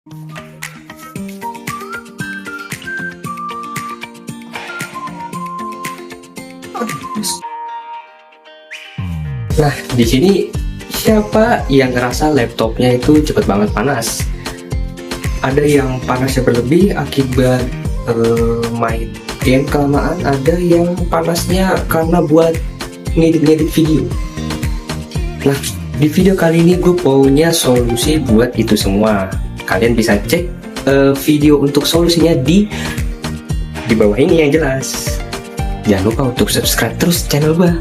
Nah, di sini siapa yang ngerasa laptopnya itu cepet banget panas? Ada yang panasnya berlebih akibat main game kelamaan, ada yang panasnya karena buat ngedit-ngedit video. Nah, di video kali ini gue punya solusi buat itu semua. Kalian bisa cek video untuk solusinya di bawah ini yang jelas. Jangan lupa untuk subscribe terus channel gue.